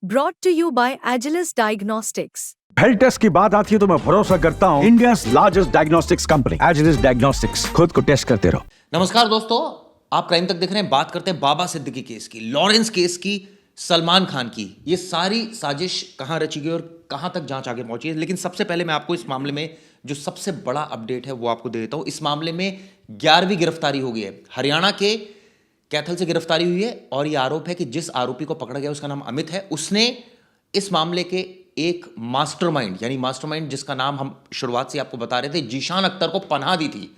brought to you by Agilus Diagnostics. Health test की बात आती है तो मैं भरोसा करता हूँ India largest diagnostics company Agilus diagnostics. खुद को टेस्ट करते रहो। नमस्कार दोस्तों, आप क्राइम तक देख रहे हैं। बात करते हैं बाबा सिद्दीकी केस की, लॉरेंस केस की, सलमान खान की। ये सारी साजिश कहां रची गई और कहां तक जांच आगे पहुंची है। लेकिन सबसे पहले मैं आपको इस मामले में जो सबसे बड़ा अपडेट है वो आपको दे देता हूं। इस मामले में 11वीं गिरफ्तारी हो गई है। हरियाणा के कैथल से गिरफ्तारी हुई है और ये आरोप है कि जिस आरोपी को पकड़ा गया उसका नाम अमित है। उसने इस मामले के एक मास्टरमाइंड, यानी मास्टरमाइंड जिसका नाम हम शुरुआत से आपको बता रहे थे, जीशान अख्तर को पनाह दी थी।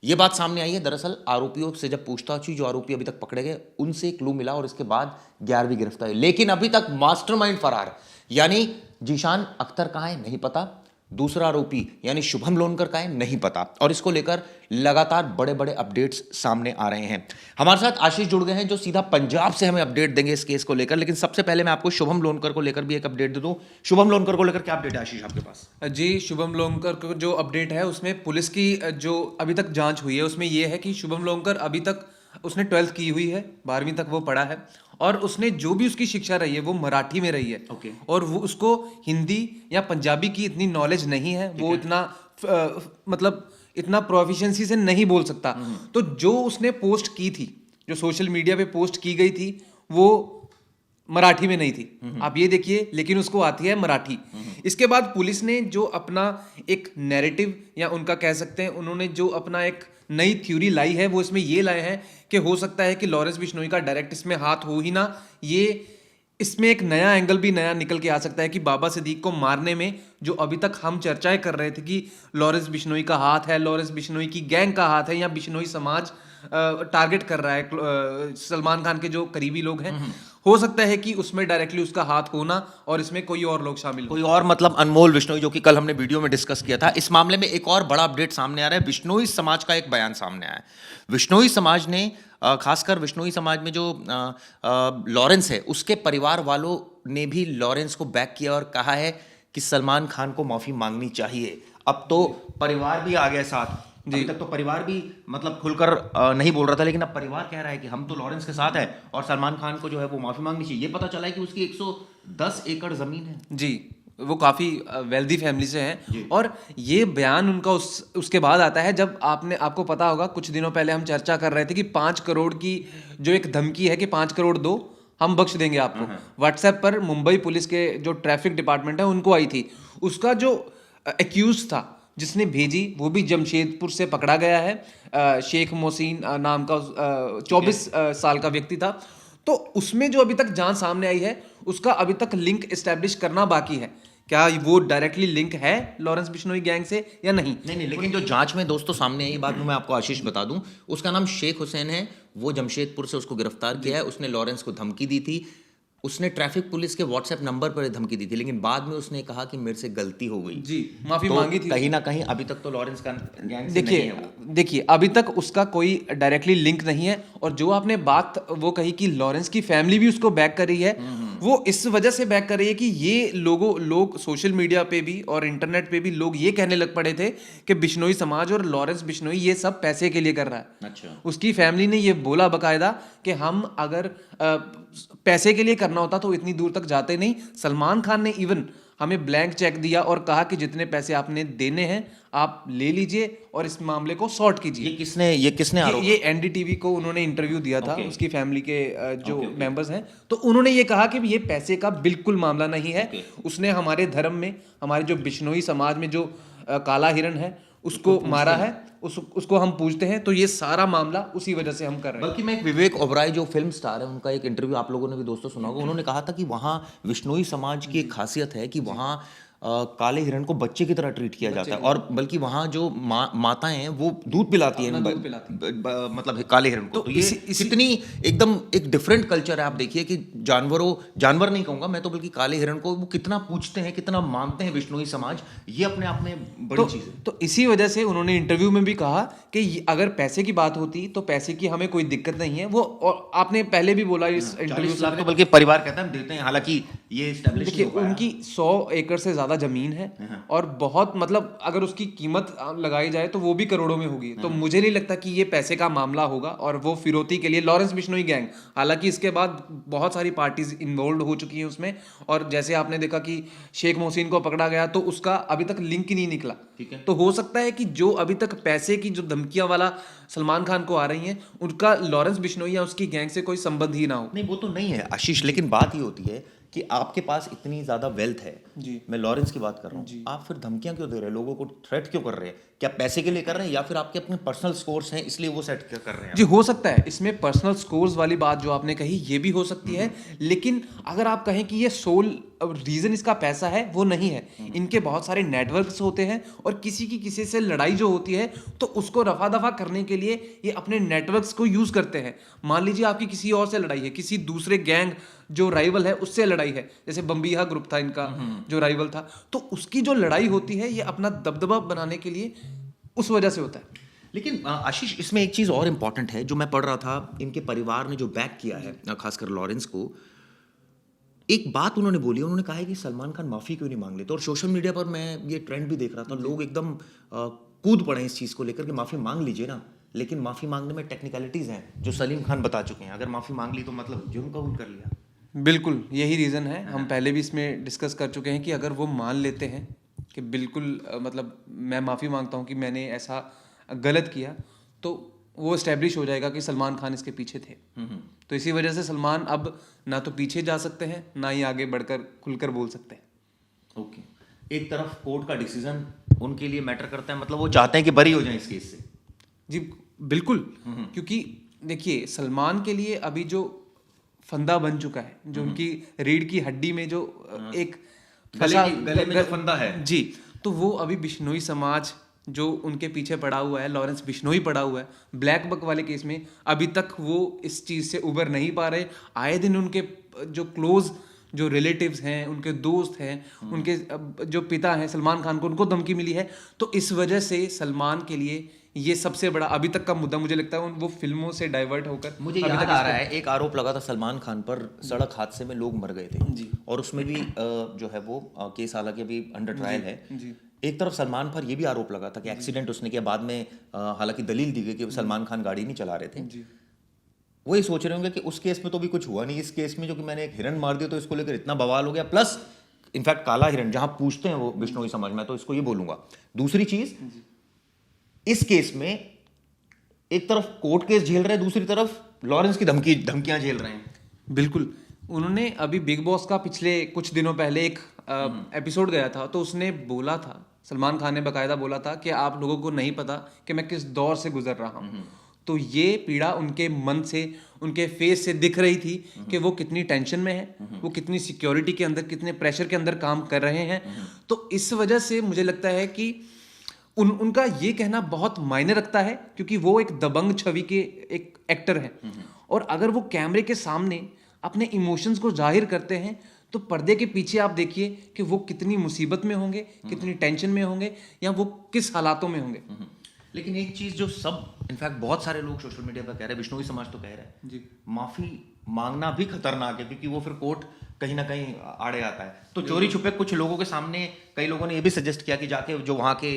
यह बात सामने आई है। दरअसल आरोपियों से जब पूछताछ हुई, जो आरोपी अभी तक पकड़े गए, उनसे क्लू मिला और इसके बाद 11वीं गिरफ्तारी। लेकिन अभी तक मास्टरमाइंड फरार, यानी जीशान अख्तर कहां है नहीं पता। दूसरा आरोपी यानी शुभम लोनकर का है नहीं पता। और इसको लेकर लगातार बड़े बड़े अपडेट्स सामने आ रहे हैं। हमारे साथ आशीष जुड़ गए हैं जो सीधा पंजाब से हमें अपडेट देंगे इस केस को लेकर। लेकिन सबसे पहले मैं आपको शुभम लोनकर को लेकर भी एक अपडेट दे दूं। शुभम लोनकर को लेकर क्या अपडेट है आशीष आपके पास? जी, शुभम लोनकर को जो अपडेट है उसमें पुलिस की जो अभी तक जांच हुई है उसमें यह है कि शुभम लोनकर अभी तक उसने 12th की हुई है, 12वीं तक वो पढ़ा है और उसने जो भी उसकी शिक्षा रही है वो मराठी में रही है। और वो उसको हिंदी या पंजाबी की इतनी नॉलेज नहीं है। वो इतना मतलब इतना प्रोफिशिएंसी से नहीं बोल सकता। तो जो उसने पोस्ट की थी, जो सोशल मीडिया पे पोस्ट की गई थी, वो मराठी में नहीं थी। आप ये देखिए, लेकिन उसको आती है मराठी। इसके बाद पुलिस ने जो अपना एक नैरेटिव या उनका कह सकते हैं, उन्होंने जो अपना एक नई थ्योरी लाई है वो इसमें ये लाए हैं कि हो सकता है कि लॉरेंस बिश्नोई का डायरेक्ट इसमें हाथ हो ही ना। ये इसमें एक नया एंगल भी नया निकल के आ सकता है कि बाबा सिद्दीक को मारने में जो अभी तक हम चर्चाएं कर रहे थे कि लॉरेंस बिश्नोई का हाथ है, लॉरेंस बिश्नोई की गैंग का हाथ है, या बिश्नोई समाज टारगेट कर रहा है सलमान खान के जो करीबी लोग हैं, हो सकता है कि उसमें डायरेक्टली उसका हाथ होना और इसमें कोई और लोग शामिल, कोई और, मतलब अनमोल बिश्नोई, जो कि कल हमने वीडियो में डिस्कस किया था। इस मामले में एक और बड़ा अपडेट सामने आ रहा है। बिश्नोई समाज का एक बयान सामने आया है। बिश्नोई समाज ने, खासकर बिश्नोई समाज में जो लॉरेंस है, उसके परिवार वालों ने भी लॉरेंस को बैक किया और कहा है कि सलमान खान को माफी मांगनी चाहिए। अब तो परिवार भी आ गया साथ। अभी तक तो परिवार भी मतलब खुलकर नहीं बोल रहा था, लेकिन अब परिवार कह रहा है कि हम तो लॉरेंस के साथ है और सलमान खान को जो है वो माफी मांगनी चाहिए। ये पता चला है कि उसकी 110 एकड़ जमीन है। जी, वो काफी वेल्दी फैमिली से हैं। और ये बयान उनका उसके बाद आता है जब आपको पता होगा, कुछ दिनों पहले हम चर्चा कर रहे थे कि 5 करोड़ की जो एक धमकी है कि 5 करोड़ दो, हम बख्श देंगे आपको, व्हाट्सएप पर मुंबई पुलिस के जो ट्रैफिक डिपार्टमेंट है उनको आई थी। उसका जो एक्यूज था जिसने भेजी वो भी जमशेदपुर से पकड़ा गया है। शेख मोहसिन नाम का 24 साल का व्यक्ति था। तो उसमें जो अभी तक जांच सामने आई है उसका अभी तक लिंक एस्टेब्लिश करना बाकी है। क्या वो डायरेक्टली लिंक है लॉरेंस बिश्नोई गैंग से या नहीं? नहीं, लेकिन जो जांच में दोस्तों सामने आई, ये बात मैं आपको आशीष बता दूं, उसका नाम शेख हुसैन है। वो जमशेदपुर से उसको गिरफ्तार किया है। उसने लॉरेंस को धमकी दी थी। उसने ट्रैफिक पुलिस के व्हाट्सएप नंबर पर धमकी दी थी, लेकिन बाद में उसने कहा कि मेरे से गलती हो गई जी, माफी तो मांगी थी। कहीं ना कहीं अभी तक तो लॉरेंस का गैंग से नहीं है वो। देखिए अभी तक उसका कोई डायरेक्टली लिंक नहीं है। और जो आपने बात वो कही कि लॉरेंस की फैमिली भी उसको बैक कर रही है, वो इस वजह से बैक कर रही है कि ये लोग सोशल मीडिया पे भी और इंटरनेट पे भी लोग ये कहने लग पड़े थे कि बिश्नोई समाज और लॉरेंस बिश्नोई ये सब पैसे के लिए कर रहा है। अच्छा। उसकी फैमिली ने ये बोला बकायदा कि हम अगर पैसे के लिए करना होता तो इतनी दूर तक जाते नहीं। सलमान खान ने इवन हमें ब्लैंक चेक दिया और कहा कि जितने पैसे आपने देने हैं आप ले लीजिए और इस मामले को सॉर्ट कीजिए। ये किसने आरोप? ये एनडीटीवी को उन्होंने इंटरव्यू दिया था। उसकी फैमिली के जो मेंबर्स हैं, तो उन्होंने ये कहा कि ये पैसे का बिल्कुल मामला नहीं है। उसने हमारे धर्म में, हमारे जो बिश्नोई समाज में जो काला हिरण है उसको मारा है, उसको हम पूछते हैं। तो ये सारा मामला उसी वजह से हम कर रहे हैं। बल्कि मैं एक विवेक ओबराय जो फिल्म स्टार है, उनका एक इंटरव्यू आप लोगों ने भी दोस्तों सुना होगा। उन्होंने कहा था कि वहाँ बिश्नोई समाज की एक खासियत है कि वहाँ काले हिरण को बच्चे की तरह ट्रीट किया जाता है। और बल्कि वहाँ जो माताएं हैं वो दूध पिलाती हैं मतलब काले हिरण को। तो ये कितनी एकदम एक डिफरेंट कल्चर है। आप देखिए कि जानवर नहीं कहूंगा मैं तो, बल्कि काले हिरण को वो कितना पूछते हैं, कितना मानते हैं बिश्नोई समाज। ये अपने आप में बड़ी चीज है। तो इसी वजह से उन्होंने इंटरव्यू में भी कहा कि अगर पैसे की बात होती तो पैसे की हमें कोई दिक्कत नहीं है। वो और आपने पहले भी बोला इस इंटरव्यू में, तो बल्कि परिवार कहता है हम देते हैं। हालांकि ये देखिए उनकी 100 एकड़ से ज्यादा ज़्यादा ज़मीन है और बहुत मतलब अगर उसकी कीमत लगाई जाए तो वो भी करोड़ों में होगी। तो मुझे नहीं लगता कि ये पैसे का मामला होगा और वो फिरौती के लिए लॉरेंस बिश्नोई गैंग, हालांकि इसके बाद बहुत सारी पार्टीज इन्वॉल्व हो चुकी हैं उसमें, और जैसे आपने देखा कि शेख मोहसिन को पकड़ा गया तो उसका अभी तक लिंक ही नहीं निकला। तो हो सकता है कि जो अभी तक पैसे की जो धमकियां वाला सलमान खान को आ रही हैं उनका लॉरेंस बिश्नोई या उसकी गैंग से कोई संबंध ही ना हो। नहीं वो तो नहीं है आशीष, लेकिन बात ये होती है कि आपके पास इतनी ज्यादा वेल्थ है जी। मैं लॉरेंस की बात कर रहा हूँ, आप फिर धमकियां क्यों दे रहे हैं, लोगों को थ्रेट क्यों कर रहे हैं? क्या पैसे के लिए कर रहे हैं या फिर आपके अपने पर्सनल स्कोर्स हैं इसलिए वो सेट कर रहे हैं? जी हो सकता है, इसमें पर्सनल स्कोर्स वाली बात जो आपने कही ये भी हो सकती है, लेकिन अगर आप कहें कि ये सोल रीजन इसका पैसा है, वो नहीं है। इनके बहुत सारे नेटवर्क्स होते हैं और किसी की किसी से लड़ाई जो होती है तो उसको रफा दफा करने के लिए ये अपने नेटवर्क्स को यूज करते हैं। मान लीजिए आपकी किसी और से लड़ाई है, किसी दूसरे गैंग जो राइवल है उससे लड़ाई है, जैसे बम्बीहा ग्रुप था इनका जो राइवल था, तो उसकी जो लड़ाई होती है ये अपना दबदबा बनाने के लिए उस वजह से होता है। लेकिन आशीष इसमें एक चीज और इम्पोर्टेंट है जो मैं पढ़ रहा था, इनके परिवार ने जो बैक किया है खासकर लॉरेंस को, एक बात उन्होंने बोली, उन्होंने कहा है कि सलमान खान माफी क्यों नहीं मांग लेते। और सोशल मीडिया पर मैं ये ट्रेंड भी देख रहा था, लोग एकदम कूद पड़े इस चीज को लेकर कि माफी मांग लीजिए ना, लेकिन माफी मांगने में टेक्निकलिटीज हैं जो सलीम खान बता चुके हैं, अगर माफी मांग ली तो मतलब जुर्म कबूल कर लिया। बिल्कुल यही रीज़न है, हम पहले भी इसमें डिस्कस कर चुके हैं कि अगर वो मान लेते हैं कि बिल्कुल मतलब मैं माफ़ी मांगता हूँ कि मैंने ऐसा गलत किया, तो वो इस्टेब्लिश हो जाएगा कि सलमान खान इसके पीछे थे। तो इसी वजह से सलमान अब ना तो पीछे जा सकते हैं ना ही आगे बढ़कर खुलकर बोल सकते हैं। ओके, एक तरफ कोर्ट का डिसीजन उनके लिए मैटर करता है, मतलब वो चाहते हैं कि बरी हो जाए इस केस से। जी बिल्कुल, क्योंकि देखिए सलमान के लिए अभी जो फंदा बन चुका है, जो उनकी रीढ़ की हड्डी में जो एक गले में जो फंदा है जी, तो वो अभी बिश्नोई समाज जो उनके पीछे पड़ा हुआ है, लॉरेंस बिश्नोई पड़ा हुआ है ब्लैक बक वाले केस में, अभी तक वो इस चीज़ से उबर नहीं पा रहे। आए दिन उनके जो क्लोज जो रिलेटिव्स हैं, उनके दोस्त हैं, उनके जो पिता हैं सलमान खान को, उनको धमकी मिली है। तो इस वजह से सलमान के लिए ये सबसे बड़ा अभी तक का मुद्दा मुझे लगता है वो फिल्मों से डाइवर्ट होकर मुझे याद आ रहा है एक आरोप लगा था सलमान खान पर, सड़क हादसे में लोग मर गए थे जी, और उसमें भी जो है वो केस हालांकि अभी अंडर ट्रायल है जी। एक तरफ सलमान पर ये भी आरोप लगा था कि एक्सीडेंट उसने किया, बाद में हालांकि दलील दी गई कि सलमान खान गाड़ी नहीं चला रहे थे। जी। वो ये सोच रहे होंगे कि उस केस में तो भी कुछ हुआ नहीं, इस केस में जो कि मैंने एक हिरन मार दिया तो इसको लेकर इतना बवाल हो गया, प्लस इनफैक्ट काला हिरन जहां पूछते हैं वो बिश्नोई समाज में, तो इसको ये बोलूंगा। दूसरी चीज, इस केस में एक तरफ कोर्ट केस झेल रहे हैं, दूसरी तरफ लॉरेंस की धमकियां झेल रहे हैं। बिल्कुल, उन्होंने अभी बिग बॉस का पिछले कुछ दिनों पहले एक एपिसोड गया था, तो उसने बोला था, सलमान खान ने बकायदा बोला था कि आप लोगों को नहीं पता कि मैं किस दौर से गुजर रहा हूँ। तो ये पीड़ा उनके मन से, उनके फेस से दिख रही थी कि वो कितनी टेंशन में है, वो कितनी सिक्योरिटी के अंदर, कितने प्रेशर के अंदर काम कर रहे हैं। तो इस वजह से मुझे लगता है कि उनका ये कहना बहुत मायने रखता है, क्योंकि वो एक दबंग छवि के एक एक्टर हैं और अगर वो कैमरे के सामने अपने इमोशंस को जाहिर करते हैं तो पर्दे के पीछे आप देखिए कि वो कितनी मुसीबत में होंगे, कितनी टेंशन में होंगे, या वो किस हालातों में होंगे। लेकिन एक चीज जो सब इनफैक्ट बहुत सारे लोग सोशल मीडिया पर कह रहे हैं, बिश्नोई समाज तो कह रहा है जी, माफी मांगना भी खतरनाक है क्योंकि वो फिर कोर्ट कहीं ना कहीं आड़े आता है। तो चोरी छुपे कुछ लोगों के सामने कई लोगों ने ये भी सजेस्ट किया कि जाके जो वहाँ के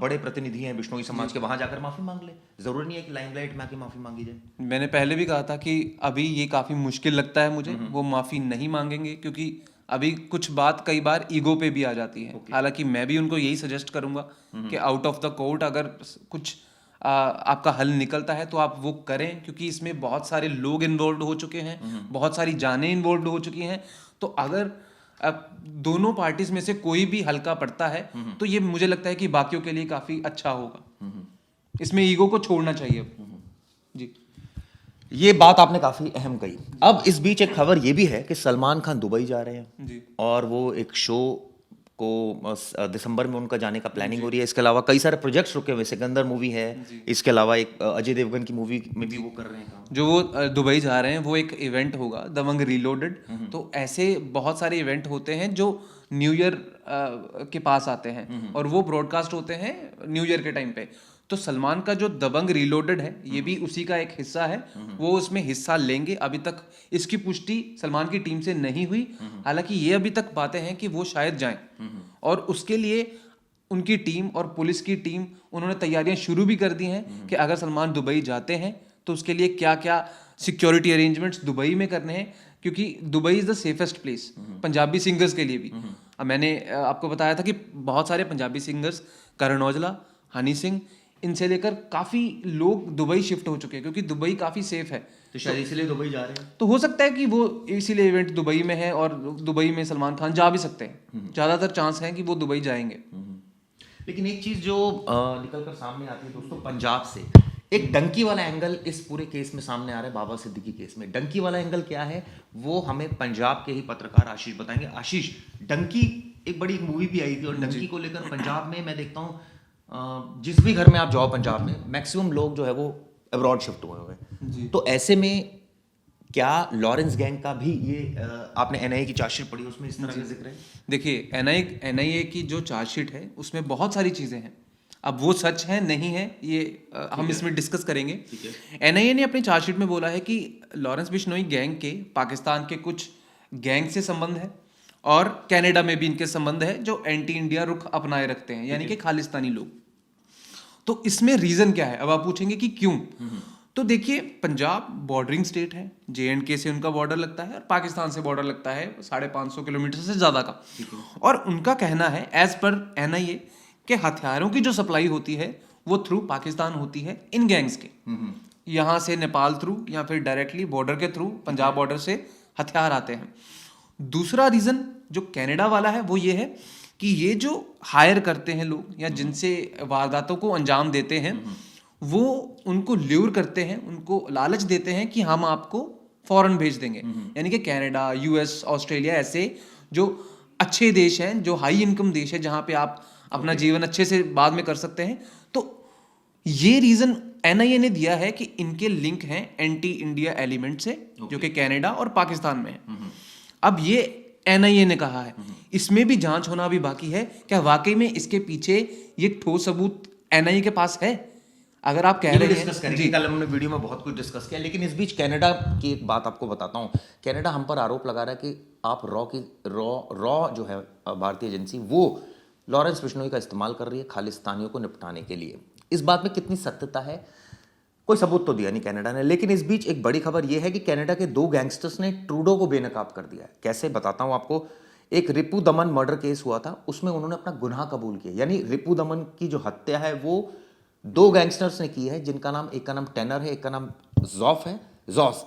बड़े प्रतिनिधि हैं बिश्नोई समाज के, वहां जाकर माफी मांग ले, जरूरी नहीं है कि लाइमलाइट में आके माफी मांगी जाए। मैंने पहले भी कहा था कि अभी ये काफी मुश्किल लगता है मुझे, वो माफी नहीं मांगेंगे क्योंकि अभी कुछ बात कई बार ईगो पे भी आ जाती है। हालांकि मैं भी उनको यही सजेस्ट करूंगा कि आउट ऑफ द कोर्ट अगर कुछ आपका हल निकलता है तो आप वो करें, क्योंकि इसमें बहुत सारे लोग इन्वॉल्व हो चुके हैं, बहुत सारी जानें इन्वॉल्व हो चुकी हैं। तो अगर अब दोनों पार्टीज में से कोई भी हल्का पड़ता है तो ये मुझे लगता है कि बाकियों के लिए काफी अच्छा होगा। इसमें ईगो को छोड़ना चाहिए। जी, ये बात आपने काफी अहम कही। अब इस बीच एक खबर ये भी है कि सलमान खान दुबई जा रहे हैं जी, और वो एक शो को दिसंबर में उनका जाने का प्लानिंग हो रही है। इसके अलावा कई सारे प्रोजेक्ट्स रुके हुए, सिकंदर मूवी है, इसके अलावा एक अजय देवगन की मूवी में भी वो कर रहे हैं काम। जो वो दुबई जा रहे हैं वो एक इवेंट होगा, दबंग रीलोडेड। तो ऐसे बहुत सारे इवेंट होते हैं जो न्यू ईयर के पास आते हैं और वो ब्रॉडकास्ट होते हैं न्यू ईयर के टाइम पे। तो सलमान का जो दबंग रीलोडेड है ये भी उसी का एक हिस्सा है, वो उसमें हिस्सा लेंगे। अभी तक इसकी पुष्टि सलमान की टीम से नहीं हुई, हालांकि ये अभी तक बातें हैं कि वो शायद जाएं, और उसके लिए उनकी टीम और पुलिस की टीम उन्होंने तैयारियां शुरू भी कर दी हैं कि अगर सलमान दुबई जाते हैं तो उसके लिए क्या क्या सिक्योरिटी अरेंजमेंट्स दुबई में करने हैं, क्योंकि Dubai is the safest place Punjabi singers के लिए भी। अब मैंने आपको बताया था कि बहुत सारे पंजाबी सिंगर्स, करण औजला, हनी सिंह, इनसे लेकर काफ़ी लोग दुबई शिफ्ट हो चुके हैं, क्योंकि दुबई काफ़ी सेफ है। तो शायद इसलिए दुबई जा रहे हैं। तो हो सकता है कि वो इसीलिए इवेंट दुबई में है, और दुबई में सलमान खान जा भी सकते हैं, ज़्यादातर चांस है कि वो दुबई जाएंगे। लेकिन एक चीज जो निकल कर सामने आती है दोस्तों, पंजाब से एक डंकी वाला एंगल इस पूरे केस में सामने आ रहा है। बाबा सिद्दीकी केस में डंकी वाला एंगल क्या है, वो हमें पंजाब के ही पत्रकार आशीष बताएंगे। आशीष, डंकी एक बड़ी मूवी भी आई थी, और डंकी को लेकर पंजाब में मैं देखता हूँ जिस भी घर में आप जाओ पंजाब में, मैक्सिमम लोग जो है वो अब्रॉड शिफ्ट हुए हुए। तो ऐसे में क्या लॉरेंस गैंग का भी ये आपने एनआईए की चार्जशीट पढ़ी, उसमें इस तरह का जिक्र है? देखिए, एनआईए की जो चार्जशीट है उसमें बहुत सारी चीज़ें हैं। अब वो सच है नहीं है ये हम इसमें डिस्कस करेंगे। एनआईए ने अपनी चार्जशीट में बोला है कि लॉरेंस बिश्नोई गैंग के पाकिस्तान के कुछ गैंग से संबंध है, और कनाडा में भी इनके संबंध है जो एंटी इंडिया रुख अपनाए रखते हैं, यानी कि खालिस्तानी लोग। तो इसमें रीजन क्या है? अब आप पूछेंगे कि क्यों। तो देखिए, पंजाब बॉर्डरिंग स्टेट है, JNK से उनका बॉर्डर लगता है और पाकिस्तान से बॉर्डर लगता है 550 किलोमीटर से ज़्यादा का। और उनका कहना है एज पर NIA कि हथियारों की जो सप्लाई होती है वो थ्रू पाकिस्तान होती है इन गैंग्स के, यहाँ से नेपाल थ्रू या फिर डायरेक्टली बॉर्डर के थ्रू पंजाब बॉर्डर से हथियार आते हैं। दूसरा रीज़न जो कनाडा वाला है वो ये है कि ये जो हायर करते हैं लोग या जिनसे वारदातों को अंजाम देते हैं, वो उनको ल्यूर करते हैं, उनको लालच देते हैं कि हम आपको फॉरेन भेज देंगे, यानी कि कनाडा, US, ऑस्ट्रेलिया, ऐसे जो अच्छे देश हैं, जो हाई इनकम देश है, जहाँ पे आप अपना जीवन अच्छे से बाद में कर सकते हैं। तो ये रीज़न NIA ने दिया है कि इनके लिंक हैं एंटी इंडिया एलिमेंट से, जो कि कनाडा और पाकिस्तान में है। अब ये NIA ने कहा है, इसमें भी जांच होना भी बाकी है। क्या वाकई में इसके पीछे ये ठोस सबूत NIA के पास है? अगर आप कह रहे हैं जी, कल हमने वीडियो में बहुत कुछ डिस्कस किया, लेकिन इस बीच कनाडा की एक बात आपको बताता हूँ। कनाडा हम पर आरोप लगा रहा है कि आप रॉ जो है भारतीय एजेंसी, वो लॉरेंस बिश्नोई का इस्तेमाल कर रही है खालिस्तानियों को निपटाने के लिए। इस बात में कितनी सत्यता है? कोई सबूत तो दिया नहीं कनाडा ने, लेकिन इस बीच एक बड़ी खबर यह है कि कनाडा के 2 गैंगस्टर्स ने ट्रूडो को बेनकाब कर दिया है। कैसे, बताता हूं आपको। एक रिपू दमन मर्डर केस हुआ था, उसमें उन्होंने अपना गुनाह कबूल किया। यानी रिपू दमन की जो हत्या है वो 2 गैंगस्टर्स ने की है, जिनका नाम, एक का नाम टेनर है, एक का नाम जॉफ है, जॉस।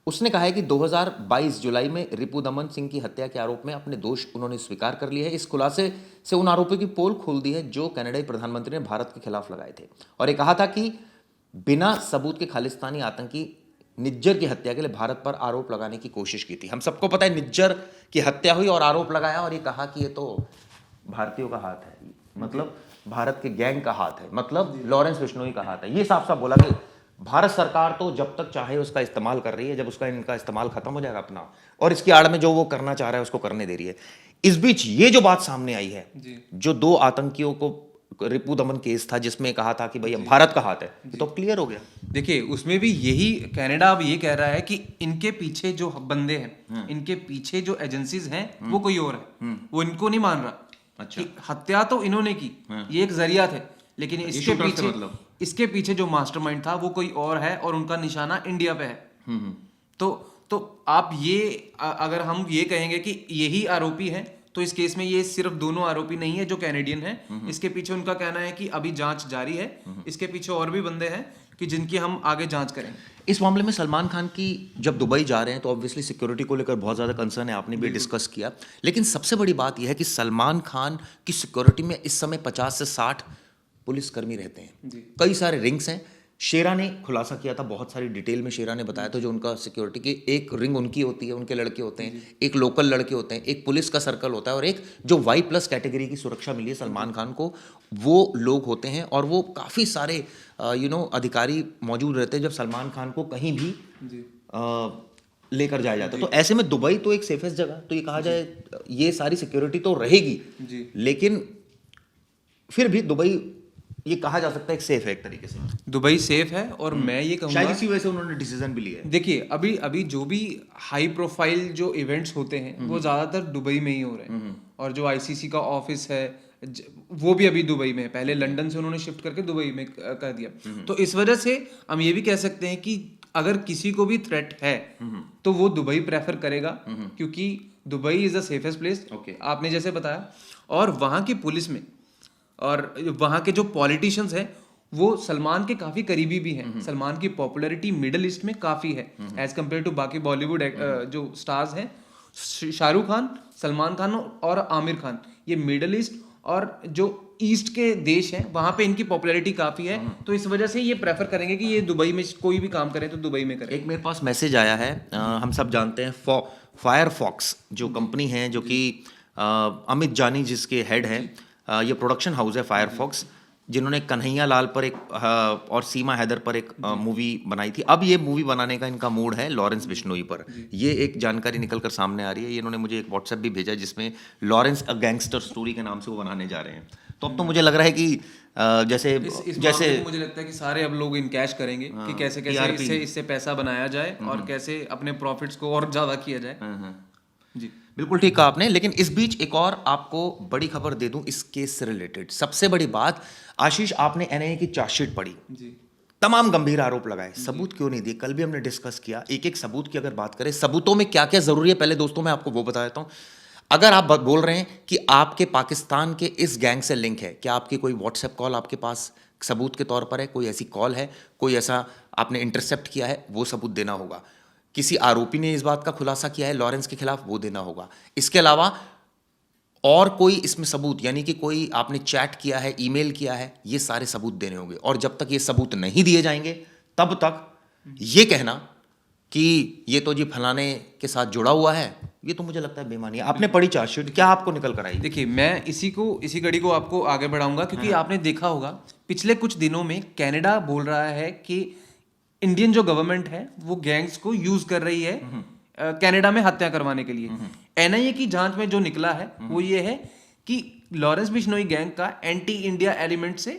उसने कहा है कि 2022 जुलाई में रिपू दमन सिंह की हत्या के आरोप में अपने दोष उन्होंने स्वीकार कर लिए है। इस खुलासे से उन आरोपियों की पोल खोल दी है जो कनाडाई प्रधानमंत्री ने भारत के खिलाफ लगाए थे, और ये कहा था कि बिना सबूत के खालिस्तानी आतंकी निज्जर की हत्या के लिए भारत पर आरोप लगाने की कोशिश की थी। हम सबको पता है निज्जर की हत्या हुई और आरोप लगाया, और ये कहा कि ये तो भारतीयों का हाथ है, मतलब भारत के गैंग का हाथ है, मतलब लॉरेंस बिश्नोई का हाथ है। ये साफ साफ बोला कि भारत सरकार तो जब तक चाहे उसका इस्तेमाल कर रही है, जब उसका इनका इस्तेमाल खत्म हो जाएगा अपना, और इसकी आड़ में जो वो करना चाह रहा है उसको करने दे रही है। इस बीच ये जो बात सामने आई है, जो 2 आतंकियों को रिपू दमन केस था जिसमें कहा था कि भाई भारत का हाथ है, तो क्लियर हो गया। देखिए, उसमें भी यही कनाडा अब ये कह रहा है कि इनके पीछे जो बंदे हैं, इनके पीछे जो एजेंसीज हैं, वो कोई और है, वो इनको नहीं मान रहा। अच्छा, हत्या तो इन्होंने की, ये एक जरिया थे, लेकिन इसके पीछे जो मास्टरमाइंड था वो कोई और है, और उनका निशाना इंडिया पे है। तो आप ये, अगर हम ये कहेंगे कि यही आरोपी हैं, तो इस केस में ये सिर्फ दोनों आरोपी नहीं है जो कैनेडियन हैं। इसके पीछे उनका कहना है कि अभी जांच जारी है, इसके पीछे और भी बंदे हैं कि जिनकी हम आगे जांच करेंगे। इस मामले में सलमान खान की जब दुबई जा रहे हैं तो ऑब्वियसली सिक्योरिटी को लेकर बहुत ज़्यादा कंसर्न है, आपने भी डिस्कस किया। लेकिन सबसे बड़ी बात यह है कि सलमान खान की सिक्योरिटी में इस समय 50 से 60 पुलिसकर्मी रहते हैं, कई सारे रिंग्स हैं। शेरा ने खुलासा किया था, बहुत सारी डिटेल में शेरा ने बताया था, जो उनका सिक्योरिटी की एक रिंग उनकी होती है, उनके लड़के होते हैं, एक लोकल लड़के होते हैं, एक पुलिस का सर्कल होता है, और एक जो Y+ कैटेगरी की सुरक्षा मिली है सलमान खान को, वो लोग होते हैं। और वो काफ़ी सारे अधिकारी मौजूद रहते हैं जब सलमान खान को कहीं भी लेकर जाया जाता है। तो ऐसे में दुबई तो एक सेफेस्ट जगह, तो ये कहा जाए ये सारी सिक्योरिटी तो रहेगी, लेकिन फिर भी दुबई ये कहा जा सकता है एक सेफ है एक तरीके से, दुबई सेफ है। और मैं ये शायद कहूँगा, इसी वजह से उन्होंने डिसीजन भी लिया है। देखिए अभी अभी जो भी हाई प्रोफाइल जो इवेंट्स होते हैं वो ज़्यादातर दुबई में ही हो रहे हैं। और जो आईसीसी का ऑफिस है वो भी अभी दुबई में है, पहले लंदन से उन्होंने शिफ्ट करके दुबई में कर दिया। तो इस वजह से हम ये भी कह सकते हैं कि अगर किसी को भी थ्रेट है तो वो दुबई प्रेफर करेगा, क्योंकि Dubai is the safest place, आपने जैसे बताया। और वहाँ की पुलिस में और वहाँ के जो पॉलिटिशियंस हैं वो सलमान के काफी करीबी भी हैं। सलमान की पॉपुलैरिटी मिडिल ईस्ट में काफी है एज कम्पेयर टू बाकी बॉलीवुड जो स्टार्स हैं। शाहरुख खान, सलमान खान और आमिर खान, ये मिडिल ईस्ट और जो ईस्ट के देश हैं वहां पे इनकी पॉपुलैरिटी काफी है। तो इस वजह से ये प्रेफर करेंगे कि ये दुबई में कोई भी काम करें तो दुबई में करें। एक मेरे पास मैसेज आया है, हम सब जानते हैं फायरफॉक्स जो कंपनी है, जो कि अमित जानी जिसके हेड है, ये प्रोडक्शन हाउस है फायरफॉक्स, जिन्होंने कन्हैया लाल पर एक और सीमा हैदर पर एक मूवी बनाई थी। अब ये मूवी बनाने का इनका मूड है लॉरेंस बिश्नोई पर। ये एक जानकारी निकल कर सामने आ रही है। ये इन्होंने मुझे एक व्हाट्सएप भी भेजा जिसमें लॉरेंस अ गैंगस्टर स्टोरी के नाम से वो बनाने जा रहे हैं। तो अब तो मुझे लग रहा है कि जैसे जैसे मुझे लगता है कि सारे अब लोग इनकैश करेंगे कि कैसे कैसे इससे पैसा बनाया जाए और कैसे अपने प्रॉफिट्स को और ज्यादा किया जाए। जी बिल्कुल ठीक कहा आपने। लेकिन इस बीच एक और आपको बड़ी खबर दे दूं इस केस से रिलेटेड। सबसे बड़ी बात, आशीष, आपने एनआईए की चार्जशीट पढ़ी, जी, तमाम गंभीर आरोप लगाए, सबूत क्यों नहीं दिए? कल भी हमने डिस्कस किया। एक एक सबूत की अगर बात करें, सबूतों में क्या क्या जरूरी है, पहले दोस्तों मैं आपको वो बता देता हूं। अगर आप बोल रहे हैं कि आपके पाकिस्तान के इस गैंग से लिंक है, क्या आपकी कोई व्हाट्सएप कॉल आपके पास सबूत के तौर पर है? कोई ऐसी कॉल है, कोई ऐसा आपने इंटरसेप्ट किया है, वो सबूत देना होगा। किसी आरोपी ने इस बात का खुलासा किया है लॉरेंस के खिलाफ, वो देना होगा। इसके अलावा और कोई इसमें सबूत, यानी कि कोई आपने चैट किया है, ईमेल किया है, ये सारे सबूत देने होंगे। और जब तक ये सबूत नहीं दिए जाएंगे तब तक ये कहना कि ये तो जी फलाने के साथ जुड़ा हुआ है, ये तो मुझे लगता है बेईमानी है। आपने पढ़ी चार्जशीट, क्या आपको निकल कर आई? देखिए मैं इसी कड़ी को आपको आगे बढ़ाऊंगा, क्योंकि आपने देखा होगा पिछले कुछ दिनों में कनाडा बोल रहा है कि इंडियन जो गवर्नमेंट है वो गैंग्स को यूज कर रही है कनाडा में हत्या करवाने के लिए। एनआईए की जांच में जो निकला है वो ये है कि लॉरेंस बिश्नोई गैंग का एंटी इंडिया एलिमेंट से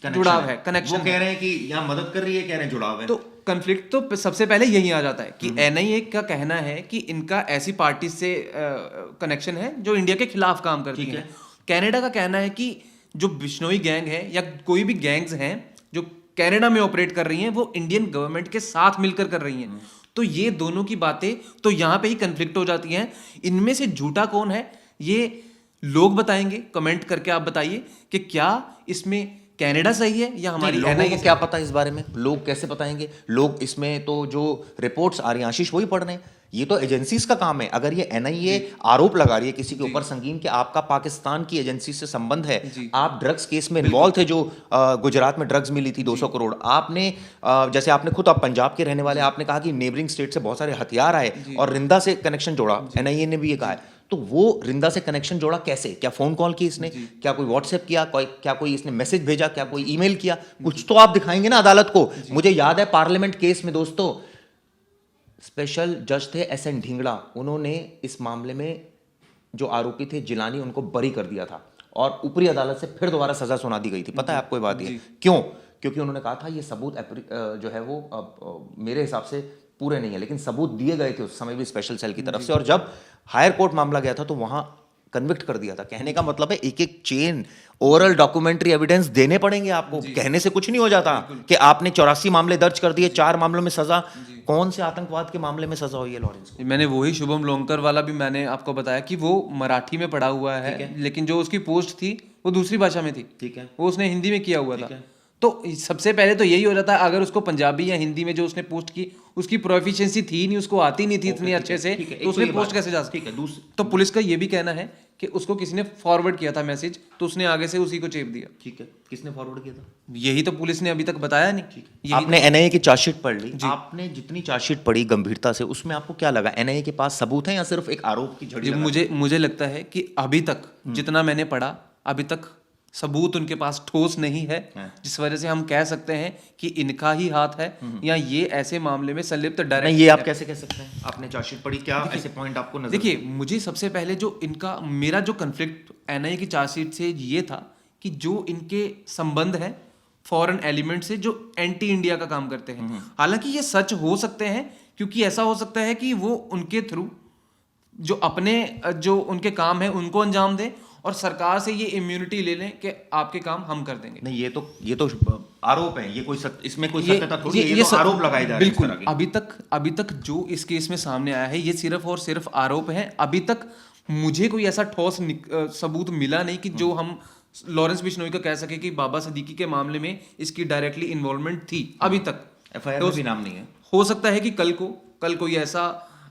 जुड़ाव है, कनेक्शन। वो कह रहे हैं कि यहाँ मदद कर रही है, कह रहे हैं जुड़ाव है। तो कन्फ्लिक्ट तो सबसे पहले यही आ जाता है कि एनआईए का कहना है कि इनका ऐसी पार्टी से कनेक्शन है जो इंडिया के खिलाफ काम करती है। कनाडा का कहना है कि जो बिश्नोई गैंग है या कोई भी गैंग्स हैं जो कनाडा में ऑपरेट कर रही हैं वो इंडियन गवर्नमेंट के साथ मिलकर कर रही हैं। तो ये दोनों की बातें तो यहाँ पे ही कन्फ्लिक्ट हो जाती हैं। इनमें से झूठा कौन है ये लोग बताएंगे, कमेंट करके आप बताइए कि क्या इसमें कनाडा सही है या हमारी लोगों को क्या पता इस बारे में? लोग कैसे बताएंगे? लोग इसमें तो जो रिपोर्ट्स आ रही हैं आशीष वही पढ़ रहे हैं। ये तो एजेंसीज का काम है। अगर ये एनआईए आरोप लगा रही है किसी के ऊपर संगीन कि आपका पाकिस्तान की एजेंसी से संबंध है, आप ड्रग्स केस में इन्वॉल्व थे, जो गुजरात में ड्रग्स मिली थी 200 करोड़, आपने जैसे आपने खुद, आप पंजाब के रहने वाले, आपने कहा कि नेबरिंग स्टेट से बहुत सारे हथियार आए और रिंदा से कनेक्शन जोड़ा, एनआईए ने भी ये कहा है। तो वो रिंदा से कनेक्शन जोड़ा कैसे? क्या फोन कॉल की इसने, क्या कोई व्हाट्सएप किया, क्या कोई इसने मैसेज भेजा, क्या कोई ईमेल किया? कुछ तो आप दिखाएंगे ना अदालत को। मुझे याद है पार्लियामेंट केस में दोस्तों, स्पेशल जज थे एसएन ढींगड़ा, उन्होंने इस मामले में जो आरोपी थे जिलानी, उनको बरी कर दिया था और ऊपरी अदालत से फिर दोबारा सजा सुना दी गई थी। पता है आपको ये बात? ये क्यों? क्योंकि उन्होंने कहा था ये सबूत जो है वो मेरे हिसाब से पूरे नहीं है, लेकिन सबूत दिए गए थे उस समय भी स्पेशल सेल की तरफ से। और जब हायर कोर्ट मामला गया था तो वहां कन्विक्ट कर दिया था। कहने का मतलब है एक एक चेन ओरल डॉक्यूमेंट्री एविडेंस देने पड़ेंगे आपको। कहने से कुछ नहीं हो जाता कि आपने 84 मामले दर्ज कर दिए, 4 मामलों में सजा। कौन से आतंकवाद के मामले में सजा हुई है लॉरेंस को? मैंने वही शुभम लोंकर वाला भी मैंने आपको बताया कि वो मराठी में पढ़ा हुआ है, लेकिन जो उसकी पोस्ट थी वो दूसरी भाषा में थी। ठीक है, वो उसने हिंदी में किया हुआ था। तो सबसे पहले तो यही हो जाता है, अगर उसको पंजाबी या हिंदी में जो उसने पोस्ट की उसकी प्रोफिशिएंसी थी नहीं, उसको आती नहीं थी इतनी अच्छे से, तो उसने पोस्ट कैसे जा सकती? तो पुलिस का ये भी कहना है कि उसको किसी ने फॉरवर्ड किया था मैसेज, तो उसने आगे से उसी को चेप दिया। ठीक है, किसने फॉरवर्ड किया था? यही तो पुलिस ने अभी तक बताया नहीं। आपने एनआईए की चार्जशीट पढ़ ली, आपने जितनी चार्जशीट पढ़ी गंभीरता से, उसमें आपको क्या लगा? एनआईए के पास सबूत है या सिर्फ एक आरोप की झड़ी? मुझे लगता है कि अभी तक जितना मैंने पढ़ा, अभी तक सबूत उनके पास ठोस नहीं है, जिस वजह से हम कह सकते हैं कि इनका ही हाथ है या ये ऐसे मामले में संलिप्त डायरेक्ट। ये आप कैसे कह सकते हैं? आपने चार्जशीट पढ़ी, क्या ऐसे पॉइंट आपको नजर? देखिए, मुझे सबसे पहले जो मेरा जो कन्फ्लिक्ट एनआईए की चार्जशीट से ये था कि जो इनके संबंध है फॉरेन एलिमेंट से जो एंटी इंडिया का काम करते हैं। हालांकि ये सच हो सकते हैं, क्योंकि ऐसा हो सकता है कि वो उनके थ्रू जो अपने जो उनके काम है उनको अंजाम दें और सरकार से ये इम्यूनिटी ले लें कि आपके काम हम कर देंगे। नहीं, ये तो आरोप है, ये कोई इसमें कोई सत्यता थोड़ी है, ये तो आरोप लगाए जा रहे हैं इस बिल्कुल। तरह के। अभी तक जो इस केस में सामने आया है ये सिर्फ और सिर्फ आरोप है। अभी तक मुझे कोई ऐसा ठोस सबूत मिला नहीं कि जो हम लॉरेंस बिश्नोई का कह सके कि बाबा सिद्दीकी के मामले में इसकी डायरेक्टली इन्वॉल्वमेंट थी। अभी तक एफआईआर में भी नाम नहीं है। हो सकता है कि कल कोई ऐसा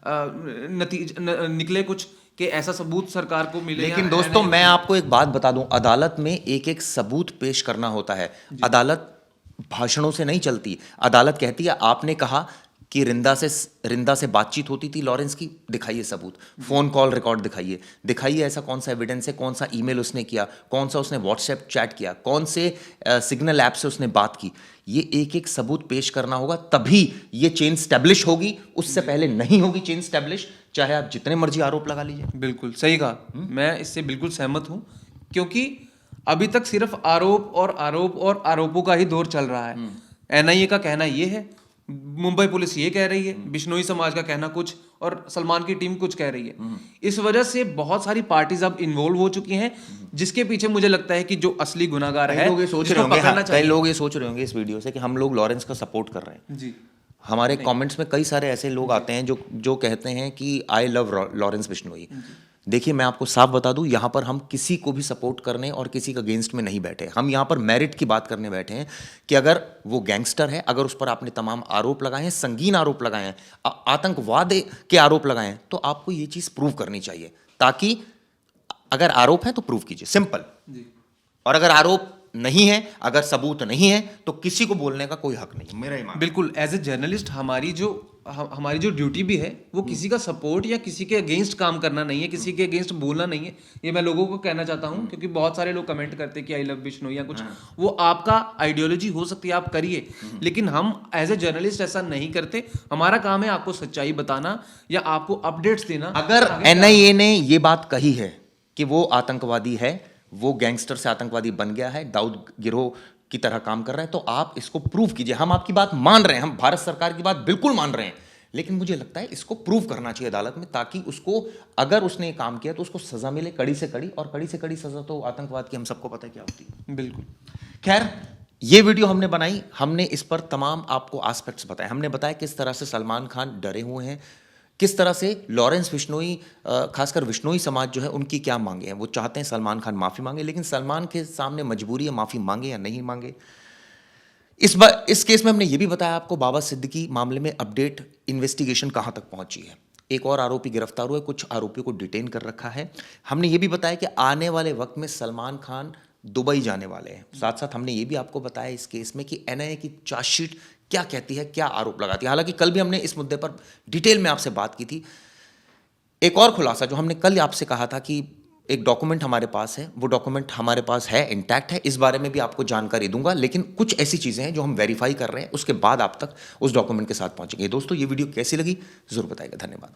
नतीजा निकले कुछ कि ऐसा सबूत सरकार को मिले। लेकिन दोस्तों, मैं आपको एक बात बता दूं, अदालत में एक एक सबूत पेश करना होता है। अदालत भाषणों से नहीं चलती। अदालत कहती है आपने कहा कि रिंदा से बातचीत होती थी लॉरेंस की, दिखाइए सबूत, फोन कॉल रिकॉर्ड दिखाइए ऐसा कौन सा एविडेंस है, कौन सा ईमेल उसने किया, कौन सा उसने व्हाट्सएप चैट किया, कौन से सिग्नल ऐप से उसने बात की। ये एक एक सबूत पेश करना होगा, तभी ये चेन स्टैब्लिश होगी। उससे पहले नहीं होगी चेन स्टैब्लिश, चाहे आप जितने मर्जी आरोप लगा लीजिए। बिल्कुल सही कहा, मैं इससे बिल्कुल सहमत हूं, क्योंकि अभी तक सिर्फ आरोप और आरोपों का ही दौर चल रहा है। एनआईए का कहना ये है, मुंबई पुलिस ये कह रही है, बिश्नोई समाज का कहना कुछ और सलमान की टीम कुछ कह रही है। इस वजह से बहुत सारी पार्टीज अब इन्वॉल्व हो चुकी हैं, जिसके पीछे मुझे लगता है कि जो असली गुनाहगार है कई लोग ये सोच रहे होंगे इस वीडियो से कि हम लोग लॉरेंस का सपोर्ट कर रहे हैं। जी, हमारे कमेंट्स में कई सारे ऐसे लोग आते हैं जो कहते हैं कि आई लव लॉरेंस बिश्नोई। देखिए, मैं आपको साफ बता दूं, यहाँ पर हम किसी को भी सपोर्ट करने और किसी का अगेंस्ट में नहीं बैठे। हम यहाँ पर मेरिट की बात करने बैठे हैं कि अगर वो गैंगस्टर है, अगर उस पर आपने तमाम आरोप लगाए हैं, संगीन आरोप लगाए हैं, आतंकवाद के आरोप लगाए हैं, तो आपको ये चीज़ प्रूव करनी चाहिए, ताकि अगर आरोप है तो प्रूव कीजिए, सिंपल। और अगर आरोप नहीं है, अगर सबूत नहीं है, तो किसी को बोलने का कोई हक नहीं, मेरा ही मानना। बिल्कुल, एज ए जर्नलिस्ट हमारी जो ड्यूटी भी है वो किसी का सपोर्ट या किसी के अगेंस्ट काम करना नहीं है, किसी के अगेंस्ट बोलना नहीं है। ये मैं लोगों को कहना चाहता हूँ, क्योंकि बहुत सारे लोग कमेंट करते हैं कि आई लव बिश्नोई या कुछ। वो आपका आइडियोलॉजी हो सकती है, आप करिए, लेकिन हम एज ए जर्नलिस्ट ऐसा नहीं करते। हमारा काम है आपको सच्चाई बताना या आपको अपडेट्स देना। अगर एनआईए ने ये बात कही है कि वो आतंकवादी है, वो गैंगस्टर से आतंकवादी बन गया है, दाऊद गिरोह की तरह काम कर रहा है, तो आप इसको प्रूव कीजिए। हम आपकी बात मान रहे हैं, हम भारत सरकार की बात बिल्कुल मान रहे हैं, लेकिन मुझे लगता है इसको प्रूव करना चाहिए अदालत में, ताकि उसको, अगर उसने ये काम किया तो उसको सजा मिले, कड़ी से कड़ी। और कड़ी से कड़ी सजा तो आतंकवाद की हम सबको पता है क्या होती है। बिल्कुल। खैर, ये वीडियो हमने बनाई, हमने इस पर तमाम आपको एस्पेक्ट्स बताए। हमने बताया किस तरह से सलमान खान डरे हुए हैं, किस तरह से लॉरेंस बिश्नोई, खासकर बिश्नोई समाज जो है, उनकी क्या मांगे हैं। वो चाहते हैं सलमान खान माफ़ी मांगे, लेकिन सलमान के सामने मजबूरी है माफ़ी मांगे या नहीं मांगे। इस केस में हमने ये भी बताया आपको बाबा सिद्दीकी मामले में अपडेट, इन्वेस्टिगेशन कहाँ तक पहुंची है। एक और आरोपी गिरफ्तार हुए, कुछ आरोपियों को डिटेन कर रखा है। हमने ये भी बताया कि आने वाले वक्त में सलमान खान दुबई जाने वाले हैं। साथ साथ हमने ये भी आपको बताया इस केस में कि एनआईए की चार्जशीट क्या कहती है, क्या आरोप लगाती है। हालांकि कल भी हमने इस मुद्दे पर डिटेल में आपसे बात की थी। एक और खुलासा जो हमने कल आपसे कहा था कि एक डॉक्यूमेंट हमारे पास है, वो डॉक्यूमेंट हमारे पास है, इंटैक्ट है। इस बारे में भी आपको जानकारी दूंगा, लेकिन कुछ ऐसी चीज़ें हैं जो हम वेरीफाई कर रहे हैं, उसके बाद आप तक उस डॉक्यूमेंट के साथ पहुंचेंगे। दोस्तों, ये वीडियो कैसी लगी जरूर बताइएगा। धन्यवाद।